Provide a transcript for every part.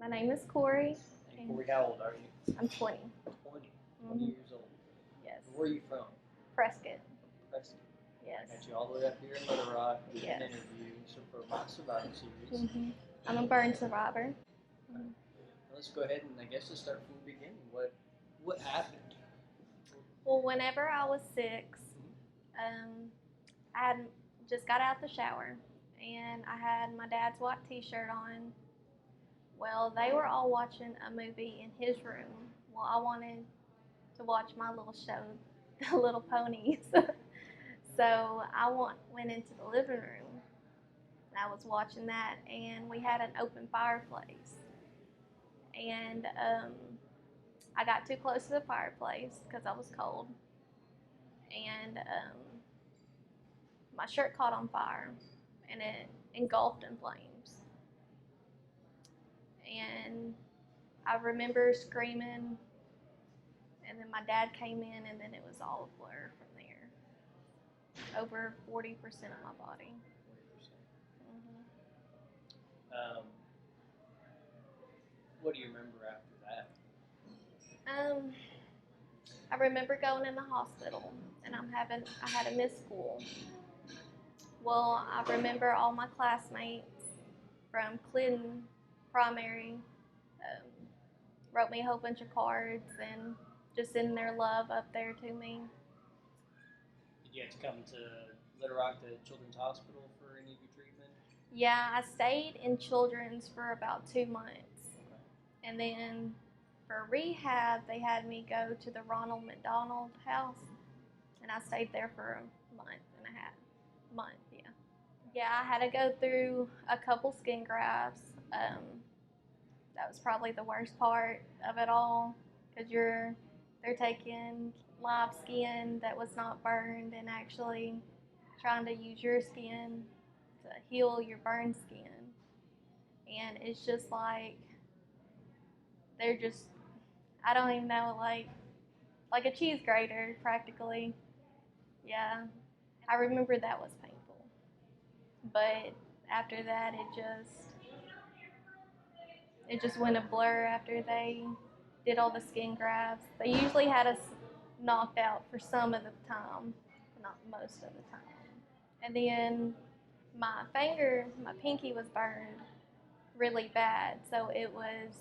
My name is Koris. And Corey, how old are you? I'm 20. 20. 20 Mhm. years old. Yes. Where are you from? Prescott. Preston. Yes. I got you all the way up here in Little Rock. We did an Yes. interview for my Survivor Series. I'm a burn survivor. Well, let's go ahead and I guess just start from the beginning. What happened? Well, whenever I was 6, I had just got out the shower and I had my dad's white T-shirt on. Well, they were all watching a movie in his room. Well, I wanted to watch my little show, The Little Ponies. So I went into the living room and I was watching that, and we had an open fireplace. And I got too close to the fireplace because I was cold, and my shirt caught on fire and it engulfed in flames. And I remember screaming, and then my dad came in, and then it was all a blur from there. Over 40% of my body. 40%. Mm-hmm. What do you remember after that? I remember going in the hospital, and I had to miss school. Well, I remember all my classmates from Clinton Primary um, wrote me a whole bunch of cards and just sending their love up there to me. Did you have to come to Little Rock, the Children's Hospital, for any of your treatment? Yeah, I stayed in Children's for about 2 months. Okay. And then for rehab, they had me go to the Ronald McDonald House, and I stayed there for a month and a half. Yeah. Yeah, I had to go through a couple skin grafts. That was probably the worst part of it all because they're taking live skin that was not burned and actually trying to use your skin to heal your burned skin. And it's just like they're just, I don't even know, like a cheese grater practically. Yeah, I remember that was painful, but after that it just went a blur after they did all the skin grafts. They usually had us knocked out for some of the time, not most of the time. And then my pinky was burned really bad, so it was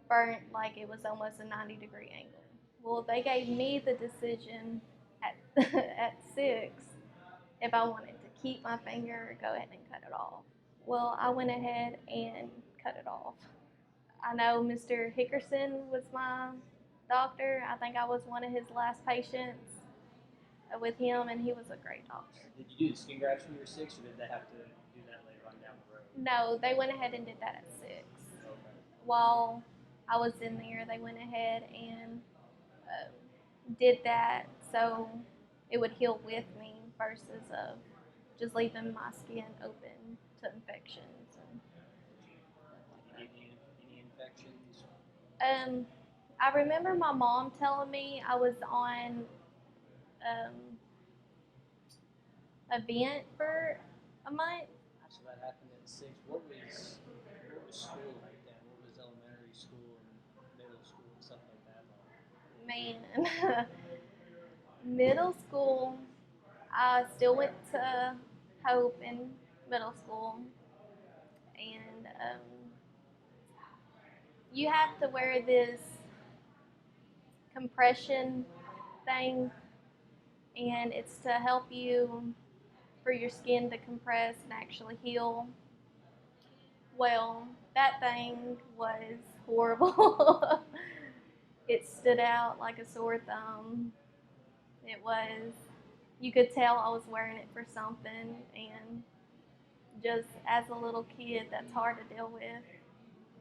burnt like it was almost a 90-degree angle. Well, they gave me the decision at at 6 if I wanted to keep my finger or go ahead and cut it off. Well, I went ahead and cut it off. I know Mr. Hickerson was my doctor. I think I was one of his last patients with him, and he was a great doctor. Did you do the skin grafts when you were 6, or did they have to do that later on down the road? No, they went ahead and did that at 6. Okay. While I was in there, they went ahead and did that so it would heal with me versus of just leaving my skin open to infections. Did you get any infections? I remember my mom telling me I was on um, a vent for a month. So that happened at 6. What was school like then? What was elementary school and middle school and stuff like that like? Man, middle school, I still went to Hope in middle school, and you have to wear this compression thing, and it's to help you for your skin to compress and actually heal. Well, that thing was horrible. It stood out like a sore thumb. It was, you could tell I was wearing it for something, and just as a little kid, that's hard to deal with,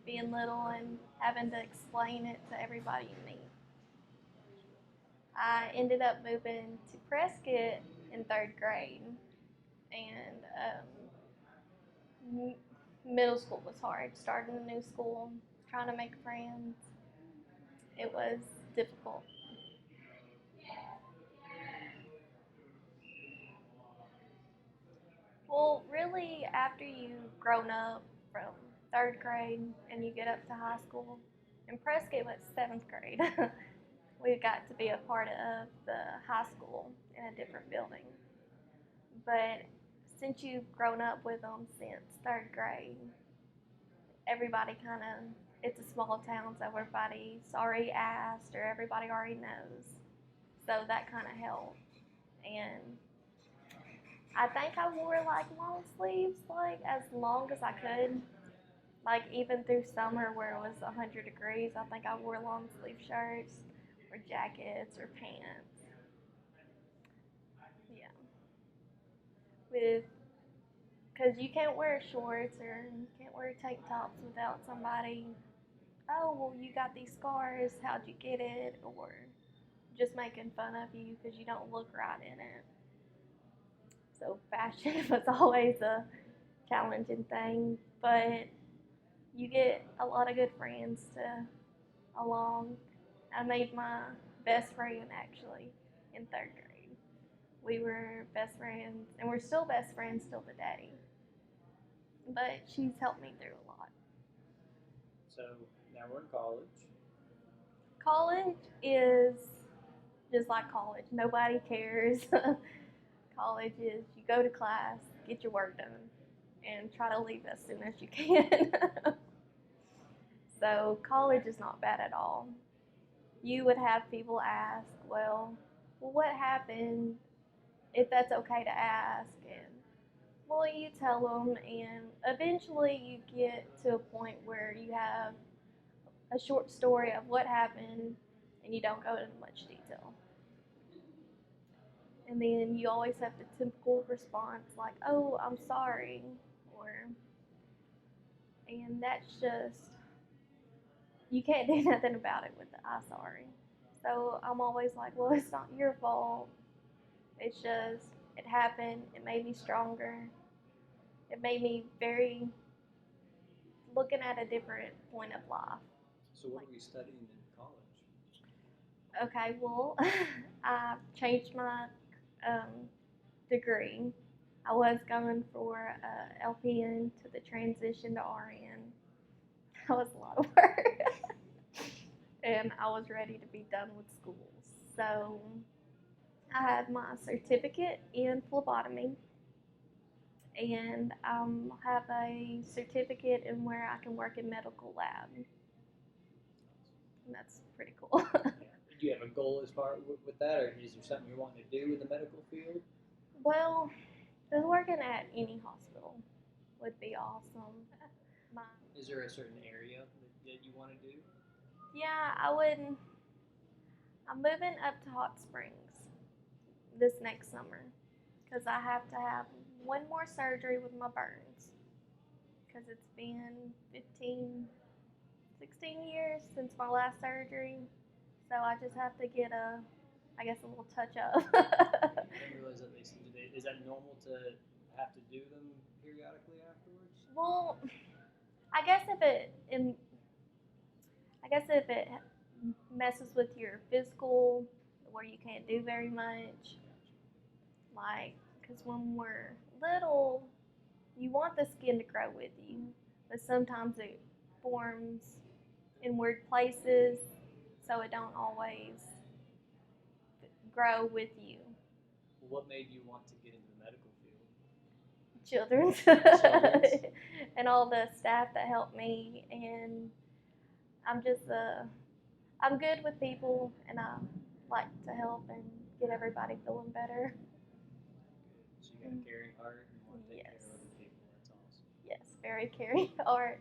being little and having to explain it to everybody you meet. I ended up moving to Prescott in 3rd grade, and middle school was hard. Starting a new school, trying to make friends, it was difficult. Well, really, after you've grown up from 3rd grade, and you get up to high school. In Prescott, was 7th grade. We got to be a part of the high school in a different building. But since you've grown up with them since 3rd grade, everybody kind of, it's a small town, so everybody's already asked or everybody already knows. So that kind of helped. And I think I wore like long sleeves like as long as I could. Like even through summer where it was 100 degrees, I think I wore long sleeve shirts or jackets or pants. Yeah, with because you can't wear shorts or you can't wear tank tops without somebody. Oh well, you got these scars. How'd you get it? Or just making fun of you because you don't look right in it. So fashion was always a challenging thing, but you get a lot of good friends to along. I made my best friend actually in 3rd grade. We were best friends, and we're still best friends till today. But she's helped me through a lot. So now we're in college. College is just like college. Nobody cares. College is you go to class, get your work done, and try to leave as soon as you can. So college is not bad at all. You would have people ask, well, what happened? If that's okay to ask, and well, you tell them, and eventually you get to a point where you have a short story of what happened, and you don't go into much detail. And then you always have the typical response like, "Oh, I'm sorry," or, and that's just you can't do nothing about it with the "I'm sorry." So I'm always like, "Well, it's not your fault. It's just it happened. It made me stronger. It made me very looking at a different point of life." So what were you studying in college? Okay, well, I changed my um, degree. I was going for LPN to the transition to RN. That was a lot of work. And I was ready to be done with school. So I had my certificate in phlebotomy, and have a certificate in where I can work in medical lab. And that's pretty cool. Do you have a goal as far with that, or is there something you're wanting to do in the medical field? Well, just working at any hospital would be awesome. My, Is there a certain area that you want to do? yeah, I would. I'm moving up to Hot Springs this next summer because I have to have one more surgery with my burns because it's been 15, 16 years since my last surgery. So I just have to get I guess, a little touch up. I didn't realize that is that normal to have to do them periodically afterwards? Well, I guess if it, I guess if it messes with your physical, where you can't do very much, like, because when we're little, you want the skin to grow with you, but sometimes it forms in weird places, so it don't always grow with you. What made you want to get into the medical field? Children's. And all the staff that helped me, and I'm just I'm good with people, and I like to help and get everybody feeling better. So you got a caring heart and want to take care Yes. of other people. That's awesome. Yes, very caring heart.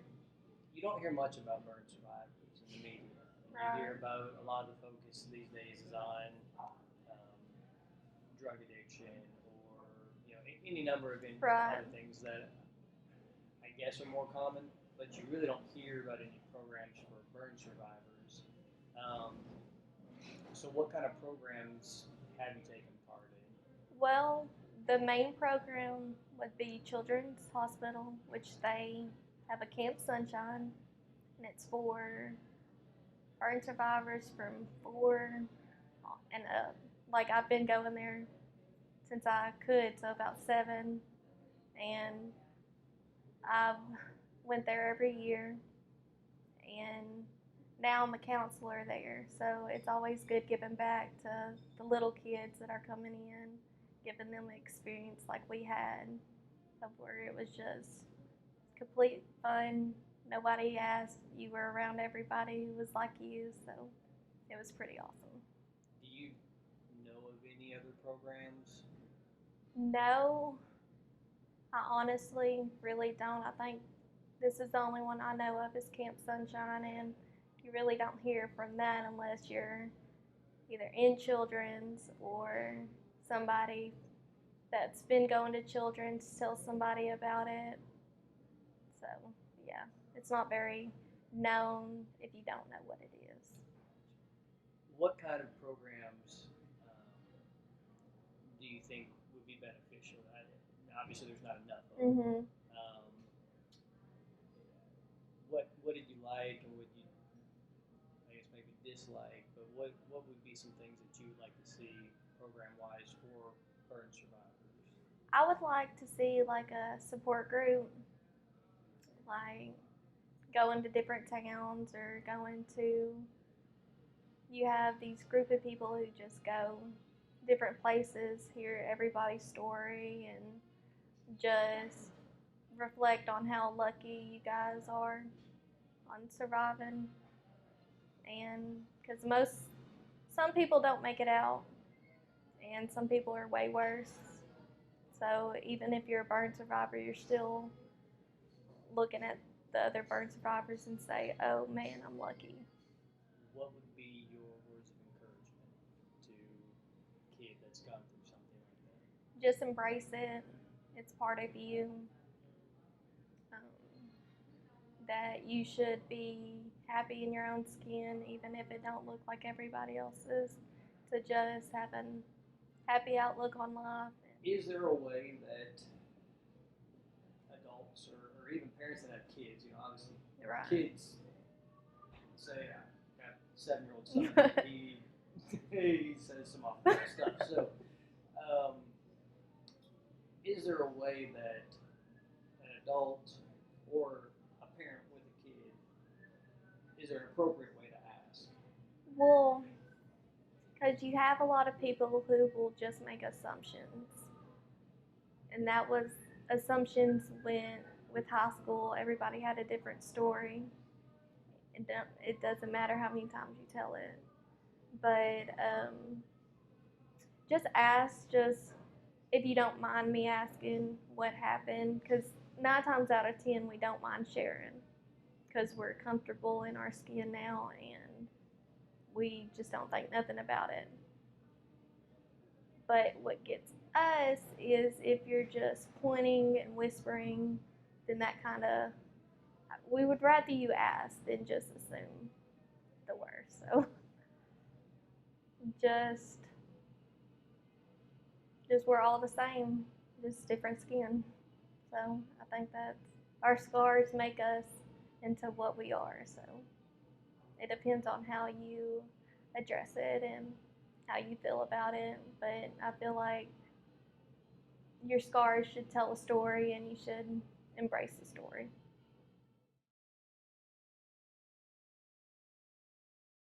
You don't hear much about burn survivors in the media. You hear about a lot of the focus these days is on drug addiction or any number of other things that I guess are more common, but you really don't hear about any programs for burn survivors. So what kind of programs have you taken part in? Well, the main program would be Children's Hospital, which they have a Camp Sunshine, and it's for burn survivors from 4 and up. Like I've been going there since I could, so about 7, and I've went there every year, and now I'm a counselor there. So it's always good giving back to the little kids that are coming in, giving them an experience like we had, of where it was just complete fun. Nobody asked. You were around everybody who was like you, so it was pretty awesome. Do you know of any other programs? No, I honestly really don't. I think this is the only one I know of is Camp Sunshine, and you really don't hear from that unless you're either in children's or somebody that's been going to children's tells somebody about it. So, yeah, it's not very known if you don't know what it is. What kind of programs do you think would be beneficial? Obviously, there's not enough of them. Mm-hmm. What did you like, and what you, I guess, maybe dislike? But what would be some things that you would like to see program wise for burn survivors? I would like to see like a support group, like going to different towns or going to, you have these group of people who just go different places, hear everybody's story, and just reflect on how lucky you guys are on surviving. And because some people don't make it out, and some people are way worse. So even if you're a burn survivor, you're still looking at the other burn survivors and say, oh man, I'm lucky. What would be your words of encouragement to a kid that's gone through something like that? Just embrace it. It's part of you. Um, that you should be happy in your own skin, even if it don't look like everybody else's. To just have a happy outlook on life. Is there a way that adults or even parents that have kids, obviously Right. kids say, I got a 7-year-old son, he says some off stuff. So, is there a way that an adult or a parent with a kid, is there an appropriate way to ask? Well, because you have a lot of people who will just make assumptions. And that was assumptions when, with high school, everybody had a different story. It doesn't matter how many times you tell it. But just ask, just if you don't mind me asking what happened, because 9 times out of 10 we don't mind sharing because we're comfortable in our skin now and we just don't think nothing about it. But what gets us is if you're just pointing and whispering, then that kind of, we would rather you ask than just assume the worst. So just we're all the same, just different skin. So I think that our scars make us into what we are. So it depends on how you address it and how you feel about it. But I feel like your scars should tell a story and you should embrace the story.